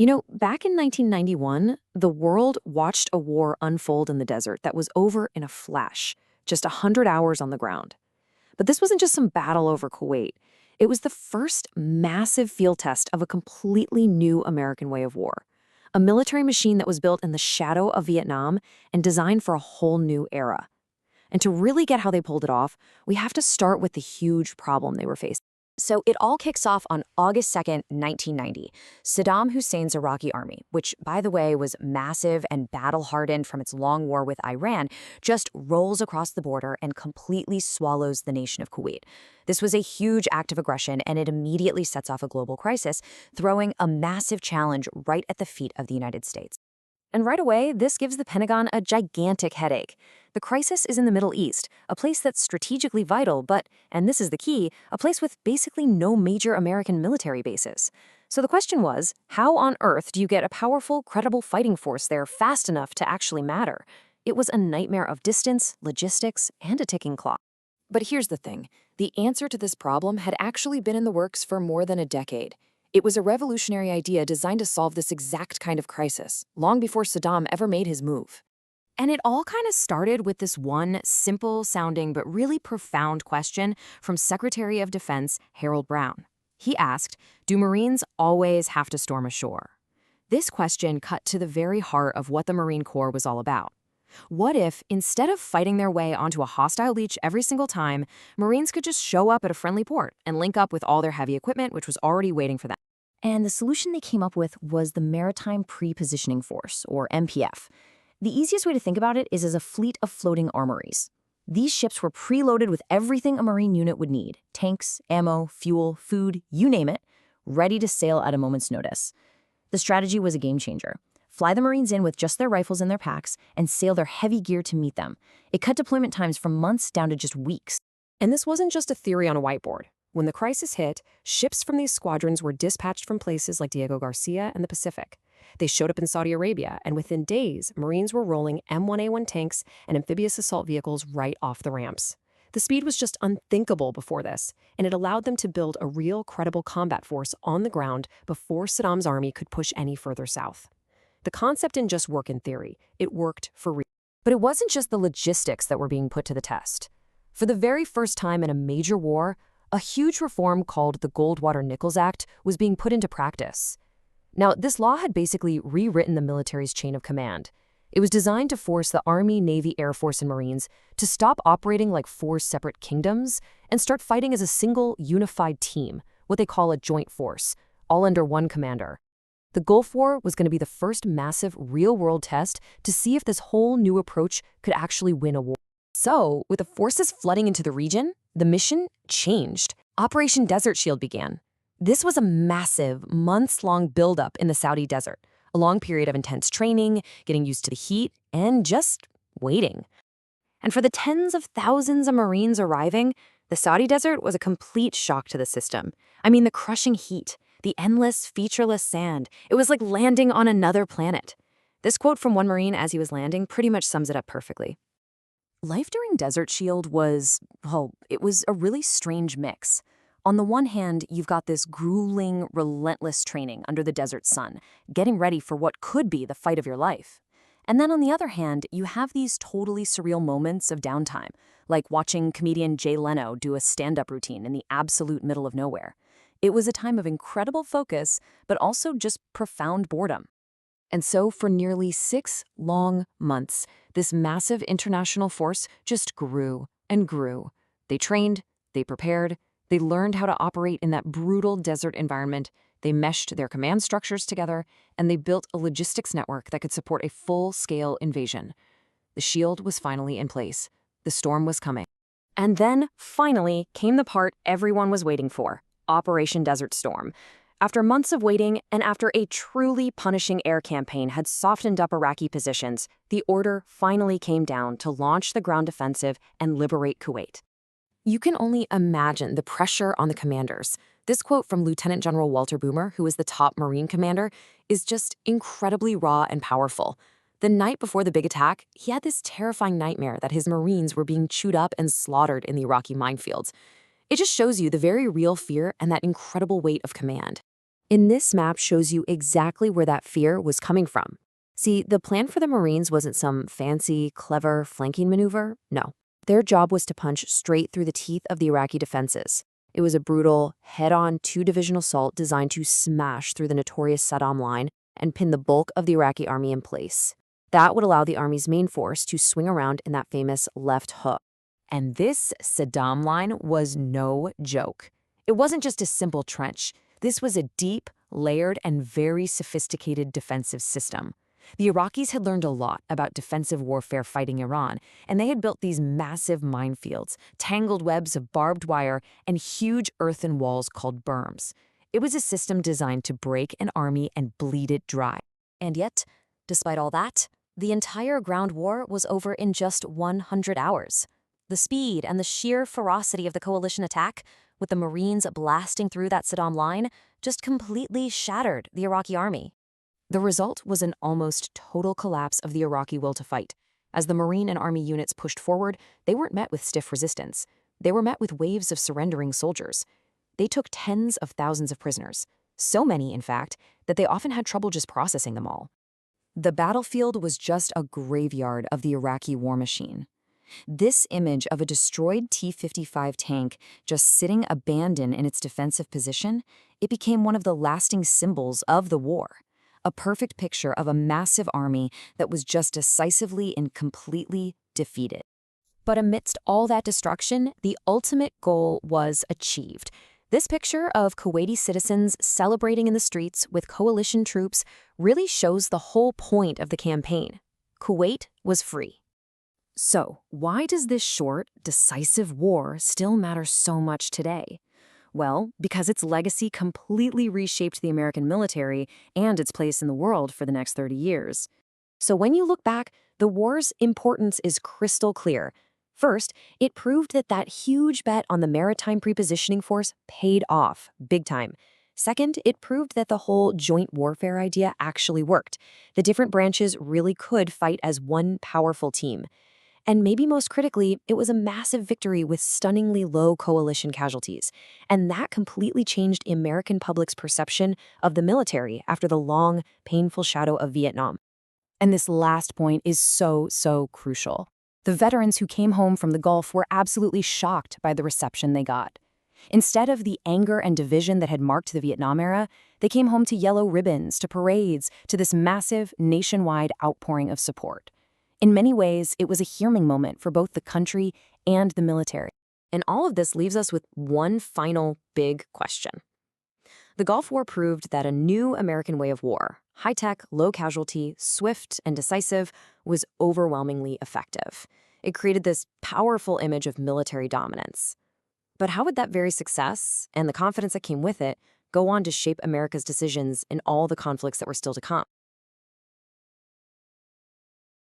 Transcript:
Back in 1991, the world watched a war unfold in the desert that was over in a flash, just 100 hours on the ground. But this wasn't just some battle over Kuwait. It was the first massive field test of a completely new American way of war. A military machine that was built in the shadow of Vietnam and designed for a whole new era. And to really get how they pulled it off, we have to start with the huge problem they were facing. So it all kicks off on August 2nd, 1990. Saddam Hussein's Iraqi army, which, by the way, was massive and battle-hardened from its long war with Iran, just rolls across the border and completely swallows the nation of Kuwait. This was a huge act of aggression, and it immediately sets off a global crisis, throwing a massive challenge right at the feet of the United States. And right away, this gives the Pentagon a gigantic headache. The crisis is in the Middle East, a place that's strategically vital, but, and this is the key, a place with basically no major American military bases. So the question was, how on earth do you get a powerful, credible fighting force there fast enough to actually matter? It was a nightmare of distance, logistics, and a ticking clock. But here's the thing. The answer to this problem had actually been in the works for more than a decade. It was a revolutionary idea designed to solve this exact kind of crisis, long before Saddam ever made his move. And it all kind of started with this one simple-sounding but really profound question from Secretary of Defense Harold Brown. He asked, do Marines always have to storm a shore? This question cut to the very heart of what the Marine Corps was all about. What if, instead of fighting their way onto a hostile beach every single time, Marines could just show up at a friendly port and link up with all their heavy equipment, which was already waiting for them? And the solution they came up with was the Maritime Pre-Positioning Force, or MPF. The easiest way to think about it is as a fleet of floating armories. These ships were preloaded with everything a Marine unit would need: tanks, ammo, fuel, food, you name it, ready to sail at a moment's notice. The strategy was a game changer. Fly the Marines in with just their rifles in their packs and sail their heavy gear to meet them. It cut deployment times from months down to just weeks. And this wasn't just a theory on a whiteboard. When the crisis hit, ships from these squadrons were dispatched from places like Diego Garcia and the Pacific. They showed up in Saudi Arabia, and within days, Marines were rolling M1A1 tanks and amphibious assault vehicles right off the ramps. The speed was just unthinkable before this, and it allowed them to build a real, credible combat force on the ground before Saddam's army could push any further south. The concept didn't just work in theory, it worked for real. But it wasn't just the logistics that were being put to the test. For the very first time in a major war, a huge reform called the Goldwater-Nichols Act was being put into practice. Now, this law had basically rewritten the military's chain of command. It was designed to force the Army, Navy, Air Force, and Marines to stop operating like four separate kingdoms and start fighting as a single, unified team, what they call a joint force, all under one commander. The Gulf War was going to be the first massive, real-world test to see if this whole new approach could actually win a war. So, with the forces flooding into the region, the mission changed. Operation Desert Shield began. This was a massive, months-long buildup in the Saudi desert, a long period of intense training, getting used to the heat, and just waiting. And for the tens of thousands of Marines arriving, the Saudi desert was a complete shock to the system. I mean, the crushing heat, the endless, featureless sand. It was like landing on another planet. This quote from one Marine as he was landing pretty much sums it up perfectly. Life during Desert Shield was, well, it was a really strange mix. On the one hand, you've got this grueling, relentless training under the desert sun, getting ready for what could be the fight of your life. And then on the other hand, you have these totally surreal moments of downtime, like watching comedian Jay Leno do a stand-up routine in the absolute middle of nowhere. It was a time of incredible focus, but also just profound boredom. And so for nearly 6 long months, this massive international force just grew and grew. They trained, they prepared, they learned how to operate in that brutal desert environment, they meshed their command structures together, and they built a logistics network that could support a full-scale invasion. The shield was finally in place. The storm was coming. And then, finally, came the part everyone was waiting for, Operation Desert Storm. After months of waiting, and after a truly punishing air campaign had softened up Iraqi positions, the order finally came down to launch the ground offensive and liberate Kuwait. You can only imagine the pressure on the commanders. This quote from Lieutenant General Walter Boomer, who was the top Marine commander, is just incredibly raw and powerful. The night before the big attack, he had this terrifying nightmare that his Marines were being chewed up and slaughtered in the Iraqi minefields. It just shows you the very real fear and that incredible weight of command. In this map shows you exactly where that fear was coming from. See, the plan for the Marines wasn't some fancy, clever flanking maneuver. No. Their job was to punch straight through the teeth of the Iraqi defenses. It was a brutal, head-on two-division assault designed to smash through the notorious Saddam line and pin the bulk of the Iraqi army in place. That would allow the army's main force to swing around in that famous left hook. And this Saddam line was no joke. It wasn't just a simple trench. This was a deep, layered, and very sophisticated defensive system. The Iraqis had learned a lot about defensive warfare fighting Iran, and they had built these massive minefields, tangled webs of barbed wire, and huge earthen walls called berms. It was a system designed to break an army and bleed it dry. And yet, despite all that, the entire ground war was over in just 100 hours. The speed and the sheer ferocity of the coalition attack, with the Marines blasting through that Saddam line, just completely shattered the Iraqi army. The result was an almost total collapse of the Iraqi will to fight. As the Marine and Army units pushed forward, they weren't met with stiff resistance. They were met with waves of surrendering soldiers. They took tens of thousands of prisoners, so many, in fact, that they often had trouble just processing them all. The battlefield was just a graveyard of the Iraqi war machine. This image of a destroyed T-55 tank just sitting abandoned in its defensive position, it became one of the lasting symbols of the war. A perfect picture of a massive army that was just decisively and completely defeated. But amidst all that destruction, the ultimate goal was achieved. This picture of Kuwaiti citizens celebrating in the streets with coalition troops really shows the whole point of the campaign. Kuwait was free. So, why does this short, decisive war still matter so much today? Well, because its legacy completely reshaped the American military and its place in the world for the next 30 years. So when you look back, the war's importance is crystal clear. First, it proved that that huge bet on the maritime prepositioning force paid off, big time. Second, it proved that the whole joint warfare idea actually worked. The different branches really could fight as one powerful team. And maybe most critically, it was a massive victory with stunningly low coalition casualties. And that completely changed the American public's perception of the military after the long, painful shadow of Vietnam. And this last point is so crucial. The veterans who came home from the Gulf were absolutely shocked by the reception they got. Instead of the anger and division that had marked the Vietnam era, they came home to yellow ribbons, to parades, to this massive, nationwide outpouring of support. In many ways, it was a hearing moment for both the country and the military. And all of this leaves us with one final big question. The Gulf War proved that a new American way of war, high-tech, low-casualty, swift, and decisive, was overwhelmingly effective. It created this powerful image of military dominance. But how would that very success, and the confidence that came with it, go on to shape America's decisions in all the conflicts that were still to come?